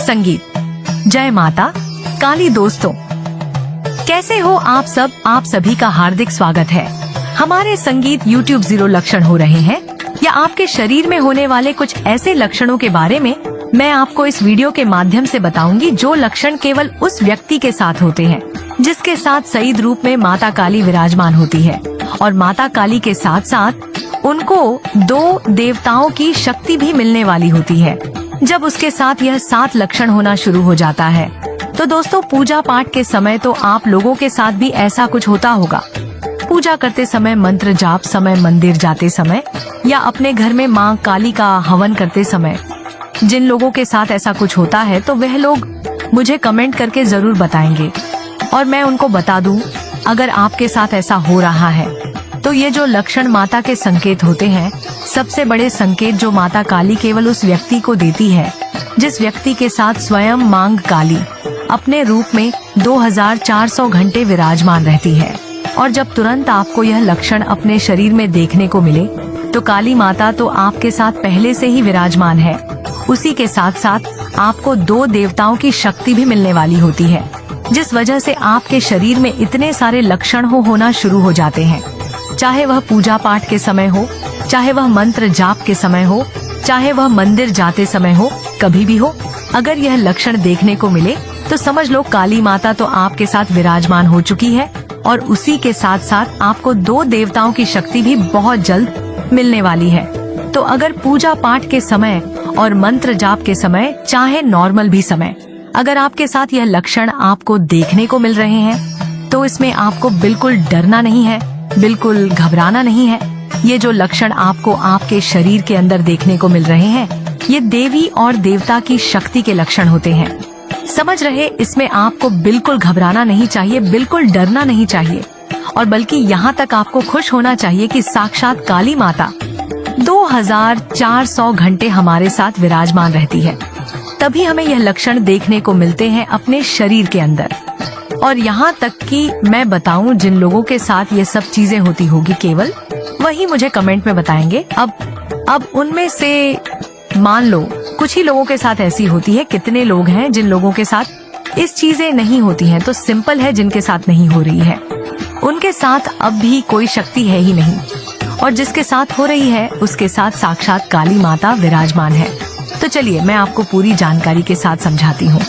संगीत। जय माता काली। दोस्तों कैसे हो आप सब? आप सभी का हार्दिक स्वागत है। हमारे संगीत YouTube 0 लक्षण हो रहे हैं या आपके शरीर में होने वाले कुछ ऐसे लक्षणों के बारे में मैं आपको इस वीडियो के माध्यम से बताऊंगी जो लक्षण केवल उस व्यक्ति के साथ होते हैं जिसके साथ सही रूप में माता काली विराजमान होती है। और माता काली के साथ साथ उनको 2 देवताओं की शक्ति भी मिलने वाली होती है। जब उसके साथ यह 7 लक्षण होना शुरू हो जाता है तो दोस्तों पूजा पाठ के समय तो आप लोगों के साथ भी ऐसा कुछ होता होगा। पूजा करते समय, मंत्र जाप समय, मंदिर जाते समय या अपने घर में माँ काली का हवन करते समय जिन लोगों के साथ ऐसा कुछ होता है तो वह लोग मुझे कमेंट करके जरूर बताएंगे और मैं उनको बता दूं अगर आपके साथ ऐसा हो रहा है। तो ये जो लक्षण माता के संकेत होते हैं, सबसे बड़े संकेत जो माता काली केवल उस व्यक्ति को देती है जिस व्यक्ति के साथ स्वयं मांग काली अपने रूप में 2400 घंटे विराजमान रहती है। और जब तुरंत आपको यह लक्षण अपने शरीर में देखने को मिले तो काली माता तो आपके साथ पहले से ही विराजमान है। उसी के साथ साथ आपको 2 देवताओं की शक्ति भी मिलने वाली होती है जिस वजह से आपके शरीर में इतने सारे लक्षण होना शुरू हो जाते हैं। चाहे वह पूजा पाठ के समय हो, चाहे वह मंत्र जाप के समय हो, चाहे वह मंदिर जाते समय हो, कभी भी हो, अगर यह लक्षण देखने को मिले तो समझ लो काली माता तो आपके साथ विराजमान हो चुकी है। और उसी के साथ साथ आपको 2 देवताओं की शक्ति भी बहुत जल्द मिलने वाली है। तो अगर पूजा पाठ के समय और मंत्र जाप के समय, चाहे नॉर्मल भी समय, अगर आपके साथ यह लक्षण आपको देखने को मिल रहे हैं तो इसमें आपको बिल्कुल डरना नहीं है, बिल्कुल घबराना नहीं है। ये जो लक्षण आपको आपके शरीर के अंदर देखने को मिल रहे हैं ये देवी और देवता की शक्ति के लक्षण होते हैं। समझ रहे? इसमें आपको बिल्कुल घबराना नहीं चाहिए, बिल्कुल डरना नहीं चाहिए और बल्कि यहाँ तक आपको खुश होना चाहिए कि साक्षात काली माता 2400 घंटे हमारे साथ विराजमान रहती है। तभी हमें यह लक्षण देखने को मिलते हैं अपने शरीर के अंदर। और यहाँ तक कि मैं बताऊं जिन लोगों के साथ ये सब चीजें होती होगी केवल वही मुझे कमेंट में बताएंगे। अब उनमें से मान लो कुछ ही लोगों के साथ ऐसी होती है, कितने लोग हैं जिन लोगों के साथ इस चीजें नहीं होती हैं? तो सिंपल है, जिनके साथ नहीं हो रही है उनके साथ अब भी कोई शक्ति है ही नहीं और जिसके साथ हो रही है उसके साथ साक्षात काली माता विराजमान है। तो चलिए मैं आपको पूरी जानकारी के साथ समझाती हूँ।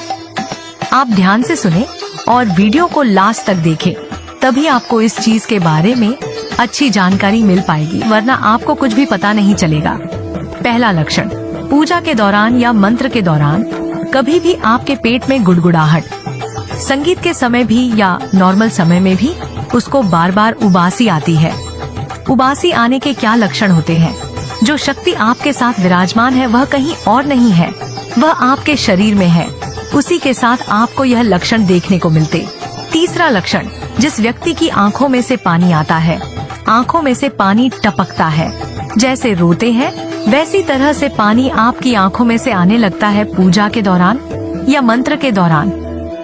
आप ध्यान से सुने और वीडियो को लास्ट तक देखें, तभी आपको इस चीज के बारे में अच्छी जानकारी मिल पाएगी, वरना आपको कुछ भी पता नहीं चलेगा। पहला लक्षण, पूजा के दौरान या मंत्र के दौरान कभी भी आपके पेट में गुड़गुड़ाहट, संगीत के समय भी या नॉर्मल समय में भी उसको बार बार उबासी आती है। उबासी आने के क्या लक्षण होते हैं? जो शक्ति आपके साथ विराजमान है वह कहीं और नहीं है, वह आपके शरीर में है। उसी के साथ आपको यह लक्षण देखने को मिलते। तीसरा लक्षण, जिस व्यक्ति की आंखों में से पानी आता है, आंखों में से पानी टपकता है, जैसे रोते हैं वैसी तरह से पानी आपकी आंखों में से आने लगता है पूजा के दौरान या मंत्र के दौरान,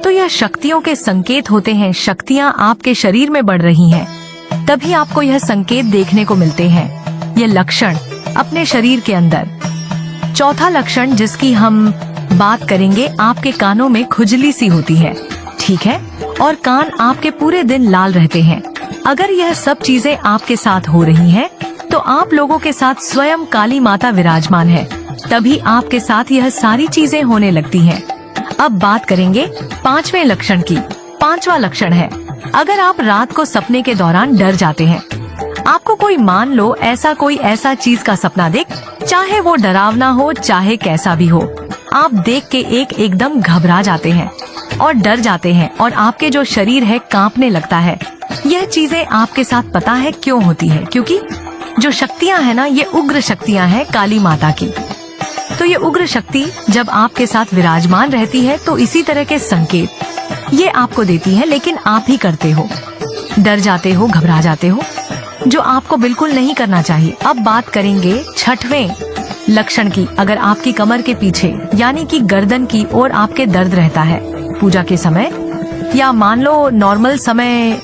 तो यह शक्तियों के संकेत होते हैं। शक्तियाँ आपके शरीर में बढ़ रही हैं, तभी आपको यह संकेत देखने को मिलते हैं, ये लक्षण अपने शरीर के अंदर। चौथा लक्षण जिसकी हम बात करेंगे, आपके कानों में खुजली सी होती है, ठीक है, और कान आपके पूरे दिन लाल रहते हैं। अगर यह सब चीजें आपके साथ हो रही हैं, तो आप लोगों के साथ स्वयं काली माता विराजमान है, तभी आपके साथ यह सारी चीजें होने लगती हैं। अब बात करेंगे 5वें लक्षण की। 5वां लक्षण है, अगर आप रात को सपने के दौरान डर जाते हैं, आपको कोई मान लो ऐसा चीज का सपना देख, चाहे वो डरावना हो चाहे कैसा भी हो, आप देख के एकदम घबरा जाते हैं और डर जाते हैं और आपके जो शरीर है कांपने लगता है। यह चीजें आपके साथ पता है क्यों होती है? क्योंकि जो शक्तियां है ना, ये उग्र शक्तियां हैं काली माता की। तो ये उग्र शक्ति जब आपके साथ विराजमान रहती है तो इसी तरह के संकेत ये आपको देती है, लेकिन आप ही करते हो, डर जाते हो, घबरा जाते हो, जो आपको बिल्कुल नहीं करना चाहिए। अब बात करेंगे 6वें लक्षण की। अगर आपकी कमर के पीछे यानी कि गर्दन की ओर आपके दर्द रहता है पूजा के समय या मान लो नॉर्मल समय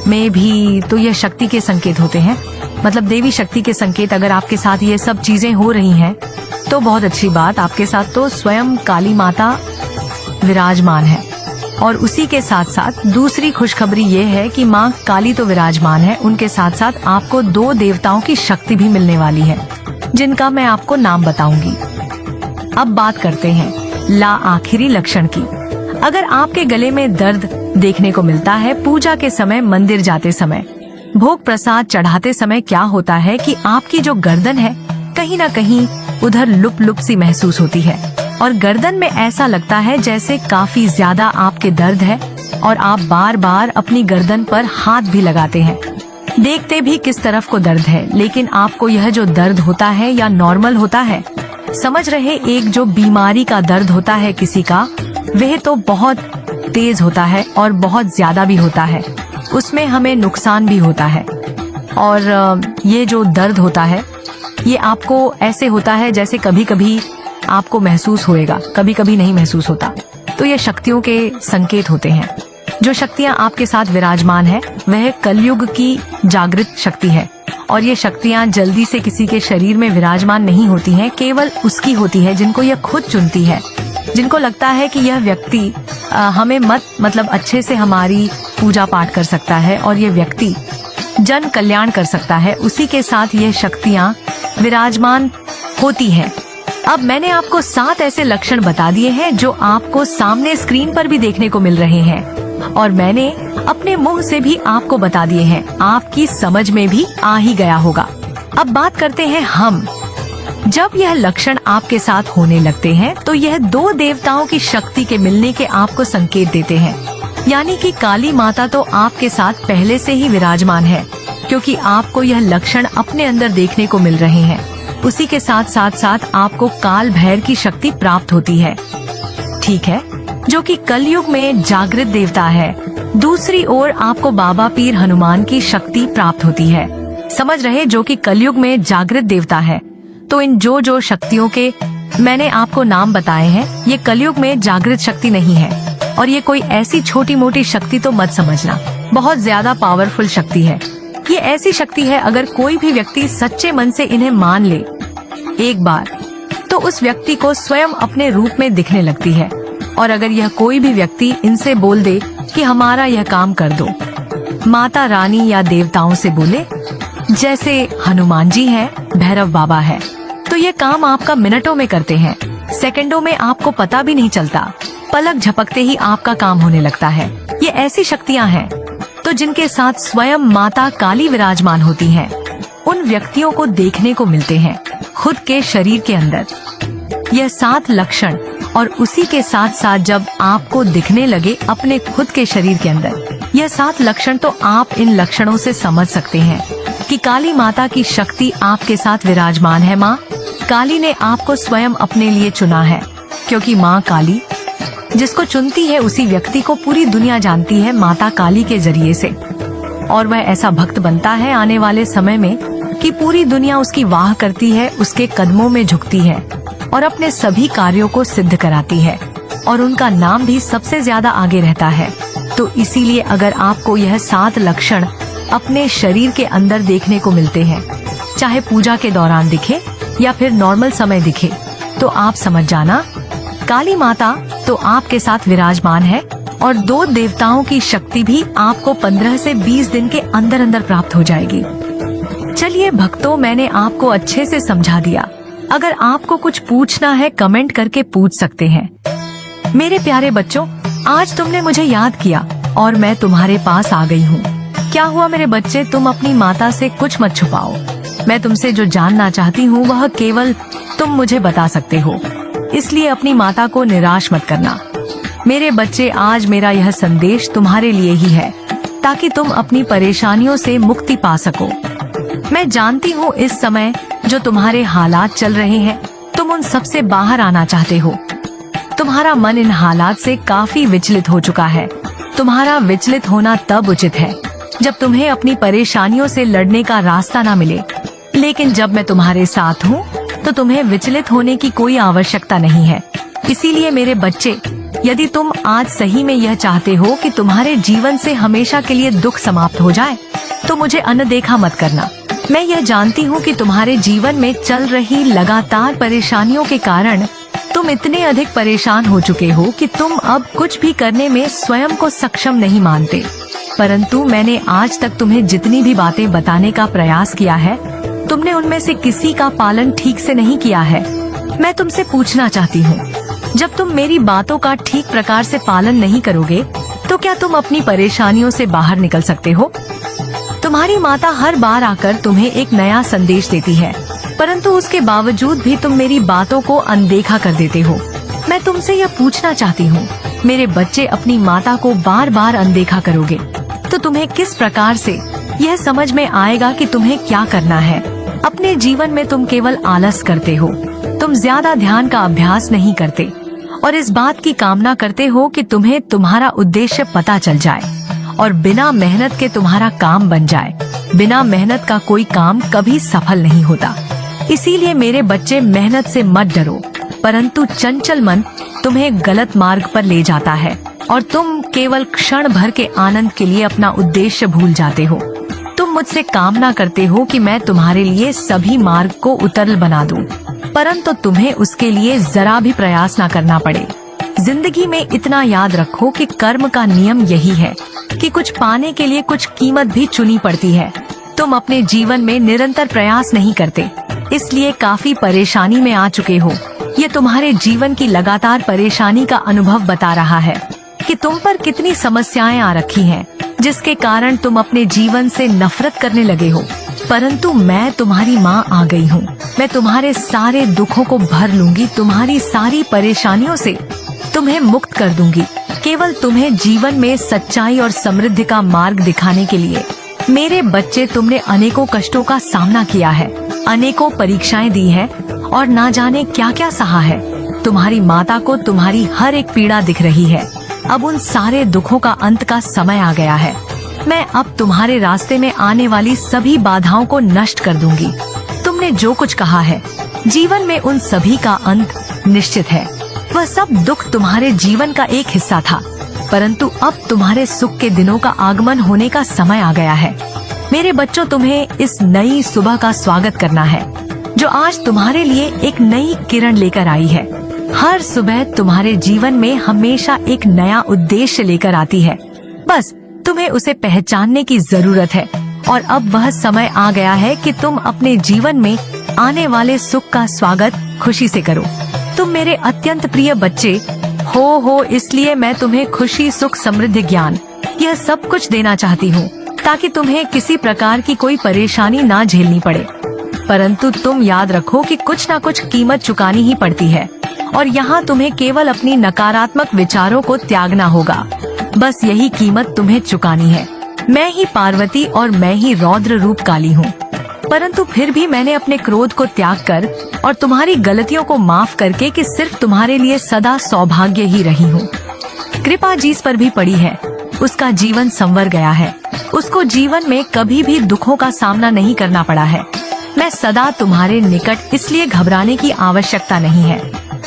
में भी, तो यह शक्ति के संकेत होते हैं, मतलब देवी शक्ति के संकेत। अगर आपके साथ ये सब चीजें हो रही हैं तो बहुत अच्छी बात, आपके साथ तो स्वयं काली माता विराजमान है। और उसी के साथ साथ दूसरी खुशखबरी ये है कि माँ काली तो विराजमान है, उनके साथ साथ आपको 2 देवताओं की शक्ति भी मिलने वाली है, जिनका मैं आपको नाम बताऊंगी। अब बात करते हैं आखिरी लक्षण की। अगर आपके गले में दर्द देखने को मिलता है पूजा के समय, मंदिर जाते समय, भोग प्रसाद चढ़ाते समय, क्या होता है कि आपकी जो गर्दन है कहीं ना कहीं उधर लुप लुप सी महसूस होती है और गर्दन में ऐसा लगता है जैसे काफी ज्यादा आपके दर्द है और आप बार बार अपनी गर्दन पर हाथ भी लगाते हैं। देखते भी किस तरफ को दर्द है, लेकिन आपको यह जो दर्द होता है या नॉर्मल होता है, समझ रहे, एक जो बीमारी का दर्द होता है किसी का, वह तो बहुत तेज होता है और बहुत ज्यादा भी होता है, उसमें हमें नुकसान भी होता है। और ये जो दर्द होता है ये आपको ऐसे होता है जैसे कभी कभी आपको महसूस होएगा, कभी कभी नहीं महसूस होता। तो ये शक्तियों के संकेत होते हैं। जो शक्तियाँ आपके साथ विराजमान है वह कलयुग की जागृत शक्ति है और ये शक्तियाँ जल्दी से किसी के शरीर में विराजमान नहीं होती हैं, केवल उसकी होती है जिनको यह खुद चुनती है, जिनको लगता है कि यह व्यक्ति हमें मतलब अच्छे से हमारी पूजा पाठ कर सकता है और ये व्यक्ति जन कल्याण कर सकता है, उसी के साथ ये शक्तियाँ विराजमान होती हैं। अब मैंने आपको 7 ऐसे लक्षण बता दिए हैं जो आपको सामने स्क्रीन पर भी देखने को मिल रहे हैं और मैंने अपने मुंह से भी आपको बता दिए हैं, आपकी समझ में भी आ ही गया होगा। अब बात करते हैं हम। जब यह लक्षण आपके साथ होने लगते हैं तो यह 2 देवताओं की शक्ति के मिलने के आपको संकेत देते हैं, यानी कि काली माता तो आपके साथ पहले से ही विराजमान है, क्योंकि आपको यह लक्षण अपने अंदर देखने को मिल रहे हैं। उसी के साथ साथ आपको काल भैरव की शक्ति प्राप्त होती है, ठीक है, जो कि कलयुग में जागृत देवता है। दूसरी ओर आपको बाबा पीर हनुमान की शक्ति प्राप्त होती है, समझ रहे, जो कि कलयुग में जागृत देवता है। तो इन जो शक्तियों के मैंने आपको नाम बताए हैं, ये कलयुग में जागृत शक्ति नहीं है और ये कोई ऐसी छोटी मोटी शक्ति तो मत समझना, बहुत ज्यादा पावरफुल शक्ति है। ये ऐसी शक्ति है, अगर कोई भी व्यक्ति सच्चे मन से इन्हें मान ले एक बार, तो उस व्यक्ति को स्वयं अपने रूप में दिखने लगती है। और अगर यह कोई भी व्यक्ति इनसे बोल दे कि हमारा यह काम कर दो, माता रानी या देवताओं से बोले, जैसे हनुमान जी हैं, भैरव बाबा है, तो ये काम आपका मिनटों में करते हैं, सेकंडों में आपको पता भी नहीं चलता, पलक झपकते ही आपका काम होने लगता है। ये ऐसी शक्तियाँ हैं तो जिनके साथ स्वयं माता काली विराजमान होती हैं, उन व्यक्तियों को देखने को मिलते हैं खुद के शरीर के अंदर। यह 7 लक्षण और उसी के साथ साथ जब आपको दिखने लगे अपने खुद के शरीर के अंदर यह 7 लक्षण, तो आप इन लक्षणों से समझ सकते हैं कि काली माता की शक्ति आपके साथ विराजमान है। माँ काली ने आपको स्वयं अपने लिए चुना है, क्योंकि माँ काली जिसको चुनती है उसी व्यक्ति को पूरी दुनिया जानती है माता काली के जरिए से, और वह ऐसा भक्त बनता है आने वाले समय में कि पूरी दुनिया उसकी वाह करती है, उसके कदमों में झुकती है और अपने सभी कार्यों को सिद्ध कराती है और उनका नाम भी सबसे ज्यादा आगे रहता है। तो इसीलिए अगर आपको यह 7 लक्षण अपने शरीर के अंदर देखने को मिलते हैं, चाहे पूजा के दौरान दिखे या फिर नॉर्मल समय दिखे, तो आप समझ जाना काली माता तो आपके साथ विराजमान है और 2 देवताओं की शक्ति भी आपको 15 से 20 दिन के अंदर अंदर प्राप्त हो जाएगी। चलिए भक्तों, मैंने आपको अच्छे से समझा दिया। अगर आपको कुछ पूछना है कमेंट करके पूछ सकते हैं। मेरे प्यारे बच्चों, आज तुमने मुझे याद किया और मैं तुम्हारे पास आ गई हूँ। क्या हुआ मेरे बच्चे, तुम अपनी माता से कुछ मत छुपाओ। मैं तुमसे जो जानना चाहती हूँ वह केवल तुम मुझे बता सकते हो, इसलिए अपनी माता को निराश मत करना। मेरे बच्चे, आज मेरा यह संदेश तुम्हारे लिए ही है ताकि तुम अपनी परेशानियों से मुक्ति पा सको। मैं जानती हूँ इस समय जो तुम्हारे हालात चल रहे हैं, तुम उन सब से बाहर आना चाहते हो। तुम्हारा मन इन हालात से काफी विचलित हो चुका है। तुम्हारा विचलित होना तब उचित है जब तुम्हें अपनी परेशानियों से लड़ने का रास्ता ना मिले, लेकिन जब मैं तुम्हारे साथ हूँ तो तुम्हें विचलित होने की कोई आवश्यकता नहीं है। इसीलिए मेरे बच्चे, यदि तुम आज सही में यह चाहते हो कि तुम्हारे जीवन से हमेशा के लिए दुख समाप्त हो जाए, तो मुझे अनदेखा मत करना। मैं यह जानती हूँ कि तुम्हारे जीवन में चल रही लगातार परेशानियों के कारण तुम इतने अधिक परेशान हो चुके हो कि तुम अब कुछ भी करने में स्वयं को सक्षम नहीं मानते। परंतु मैंने आज तक तुम्हें जितनी भी बातें बताने का प्रयास किया है, तुमने उनमें से किसी का पालन ठीक से नहीं किया है। मैं तुमसे पूछना चाहती हूँ, जब तुम मेरी बातों का ठीक प्रकार से पालन नहीं करोगे तो क्या तुम अपनी परेशानियों से बाहर निकल सकते हो? तुम्हारी माता हर बार आकर तुम्हें एक नया संदेश देती है, परंतु उसके बावजूद भी तुम मेरी बातों को अनदेखा कर देते हो। मैं तुमसे यह पूछना चाहती हूँ, मेरे बच्चे अपनी माता को बार बार अनदेखा करोगे तो तुम्हें किस प्रकार से यह समझ में आएगा कि तुम्हें क्या करना है? अपने जीवन में तुम केवल आलस करते हो, तुम ज्यादा ध्यान का अभ्यास नहीं करते और इस बात की कामना करते हो कि तुम्हें तुम्हारा उद्देश्य पता चल जाए और बिना मेहनत के तुम्हारा काम बन जाए। बिना मेहनत का कोई काम कभी सफल नहीं होता। इसीलिए मेरे बच्चे, मेहनत से मत डरो, परंतु चंचल मन तुम्हें गलत मार्ग पर ले जाता है और तुम केवल क्षण भर के आनंद के लिए अपना उद्देश्य भूल जाते हो। तुम मुझसे कामना करते हो कि मैं तुम्हारे लिए सभी मार्ग को उतरल बना दूं, परंतु तुम्हें उसके लिए जरा भी प्रयास न करना पड़े। जिंदगी में इतना याद रखो कि कर्म का नियम यही है कि कुछ पाने के लिए कुछ कीमत भी चुनी पड़ती है। तुम अपने जीवन में निरंतर प्रयास नहीं करते, इसलिए काफी परेशानी में आ चुके हो। ये तुम्हारे जीवन की लगातार परेशानी का अनुभव बता रहा है कि तुम पर कितनी समस्याएं आ रखी हैं, जिसके कारण तुम अपने जीवन से नफरत करने लगे हो। परंतु मैं तुम्हारी माँ आ गई हूँ। मैं तुम्हारे सारे दुखों को भर लूंगी, तुम्हारी सारी परेशानियों से तुम्हें मुक्त कर दूंगी, केवल तुम्हें जीवन में सच्चाई और समृद्धि का मार्ग दिखाने के लिए। मेरे बच्चे, तुमने अनेकों कष्टों का सामना किया है, अनेकों परीक्षाएं दी है और ना जाने क्या क्या सहा है। तुम्हारी माता को तुम्हारी हर एक पीड़ा दिख रही है। अब उन सारे दुखों का अंत का समय आ गया है। मैं अब तुम्हारे रास्ते में आने वाली सभी बाधाओं को नष्ट कर दूंगी। तुमने जो कुछ कहा है, जीवन में उन सभी का अंत निश्चित है। वह सब दुख तुम्हारे जीवन का एक हिस्सा था, परंतु अब तुम्हारे सुख के दिनों का आगमन होने का समय आ गया है। मेरे बच्चों, तुम्हें इस नई सुबह का स्वागत करना है, जो आज तुम्हारे लिए एक नई किरण लेकर आई है। हर सुबह तुम्हारे जीवन में हमेशा एक नया उद्देश्य लेकर आती है, बस तुम्हें उसे पहचानने की जरूरत है। और अब वह समय आ गया है कि तुम अपने जीवन में आने वाले सुख का स्वागत खुशी से करो। तुम मेरे अत्यंत प्रिय बच्चे हो, इसलिए मैं तुम्हें खुशी, सुख, समृद्धि, ज्ञान, यह सब कुछ देना चाहती हूँ, ताकि तुम्हें किसी प्रकार की कोई परेशानी ना झेलनी पड़े। परंतु तुम याद रखो कि कुछ ना कुछ कीमत चुकानी ही पड़ती है और यहाँ तुम्हें केवल अपनी नकारात्मक विचारों को त्यागना होगा। बस यही कीमत तुम्हें चुकानी है। मैं ही पार्वती और मैं ही रौद्र रूप काली हूँ, परंतु फिर भी मैंने अपने क्रोध को त्याग कर और तुम्हारी गलतियों को माफ करके कि सिर्फ तुम्हारे लिए सदा सौभाग्य ही रही हूँ। कृपा जिस पर भी पड़ी है, उसका जीवन संवर गया है। उसको जीवन में कभी भी दुखों का सामना नहीं करना पड़ा है। मैं सदा तुम्हारे निकट, इसलिए घबराने की आवश्यकता नहीं है।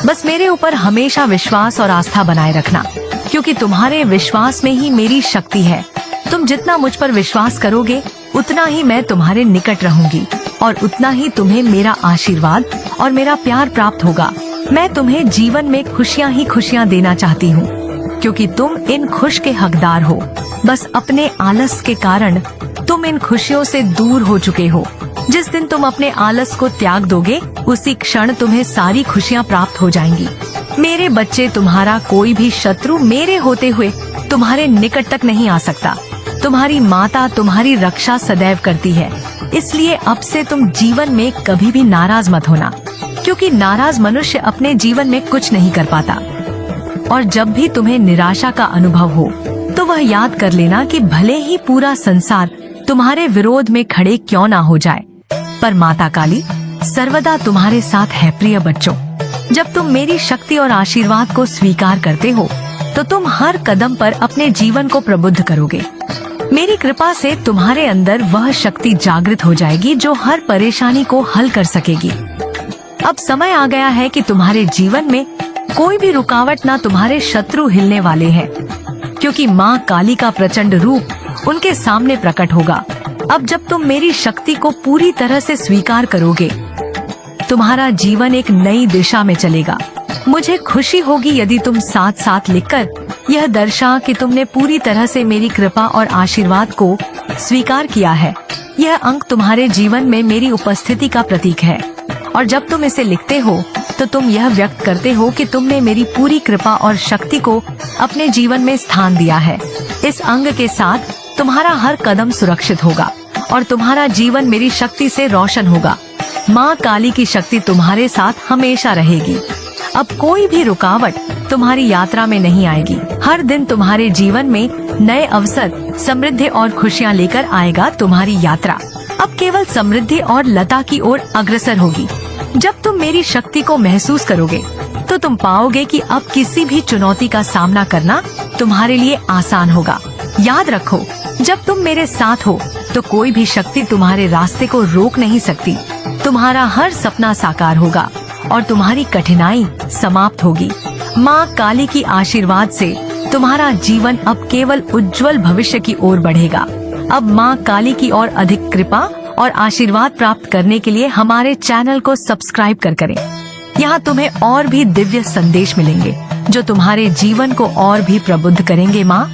बस मेरे ऊपर हमेशा विश्वास और आस्था बनाए रखना, क्योंकि तुम्हारे विश्वास में ही मेरी शक्ति है। तुम जितना मुझ पर विश्वास करोगे, उतना ही मैं तुम्हारे निकट रहूंगी और उतना ही तुम्हें मेरा आशीर्वाद और मेरा प्यार प्राप्त होगा। मैं तुम्हें जीवन में खुशियाँ ही खुशियाँ देना चाहती हूँ, क्योंकि तुम इन खुश के हकदार हो। बस अपने आलस के कारण तुम इन खुशियों से दूर हो चुके हो। जिस दिन तुम अपने आलस को त्याग दोगे, उसी क्षण तुम्हें सारी खुशियाँ प्राप्त हो जाएंगी। मेरे बच्चे, तुम्हारा कोई भी शत्रु मेरे होते हुए तुम्हारे निकट तक नहीं आ सकता। तुम्हारी माता तुम्हारी रक्षा सदैव करती है, इसलिए अब से तुम जीवन में कभी भी नाराज मत होना, क्योंकि नाराज मनुष्य अपने जीवन में कुछ नहीं कर पाता। और जब भी तुम्हें निराशा का अनुभव हो, तो वह याद कर लेना कि भले ही पूरा संसार तुम्हारे विरोध में खड़े क्यों ना हो जाए, पर माता काली सर्वदा तुम्हारे साथ है। प्रिय बच्चों, जब तुम मेरी शक्ति और आशीर्वाद को स्वीकार करते हो, तो तुम हर कदम पर अपने जीवन को प्रबुद्ध करोगे। मेरी कृपा से तुम्हारे अंदर वह शक्ति जागृत हो जाएगी जो हर परेशानी को हल कर सकेगी। अब समय आ गया है कि तुम्हारे जीवन में कोई भी रुकावट ना तुम्हारे शत्रु हिलने वाले हैं, क्योंकि माँ काली का प्रचंड रूप उनके सामने प्रकट होगा। अब जब तुम मेरी शक्ति को पूरी तरह से स्वीकार करोगे, तुम्हारा जीवन एक नई दिशा में चलेगा। मुझे खुशी होगी यदि तुम साथ साथ लिखकर यह दर्शा कि तुमने पूरी तरह से मेरी कृपा और आशीर्वाद को स्वीकार किया है। यह अंक तुम्हारे जीवन में मेरी उपस्थिति का प्रतीक है और जब तुम इसे लिखते हो तो तुम यह व्यक्त करते हो कि तुमने मेरी पूरी कृपा और शक्ति को अपने जीवन में स्थान दिया है। इस अंग के साथ तुम्हारा हर कदम सुरक्षित होगा और तुम्हारा जीवन मेरी शक्ति से रोशन होगा। माँ काली की शक्ति तुम्हारे साथ हमेशा रहेगी। अब कोई भी रुकावट तुम्हारी यात्रा में नहीं आएगी। हर दिन तुम्हारे जीवन में नए अवसर, समृद्धि और खुशियाँ लेकर आएगा। तुम्हारी यात्रा अब केवल समृद्धि और लता की ओर अग्रसर होगी। जब तुम मेरी शक्ति को महसूस करोगे तो तुम पाओगे कि अब किसी भी चुनौती का सामना करना तुम्हारे लिए आसान होगा। याद रखो, जब तुम मेरे साथ हो तो कोई भी शक्ति तुम्हारे रास्ते को रोक नहीं सकती। तुम्हारा हर सपना साकार होगा और तुम्हारी कठिनाई समाप्त होगी। माँ काली की आशीर्वाद से तुम्हारा जीवन अब केवल उज्जवल भविष्य की ओर बढ़ेगा। अब माँ काली की और अधिक कृपा और आशीर्वाद प्राप्त करने के लिए हमारे चैनल को सब्सक्राइब करें। यहाँ तुम्हें और भी दिव्य संदेश मिलेंगे जो तुम्हारे जीवन को और भी प्रबुद्ध करेंगे। माँ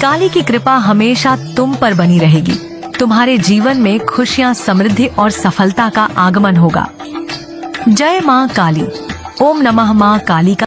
काली की कृपा हमेशा तुम पर बनी रहेगी। तुम्हारे जीवन में खुशियाँ, समृद्धि और सफलता का आगमन होगा। जय माँ काली। ओम नमः माँ काली का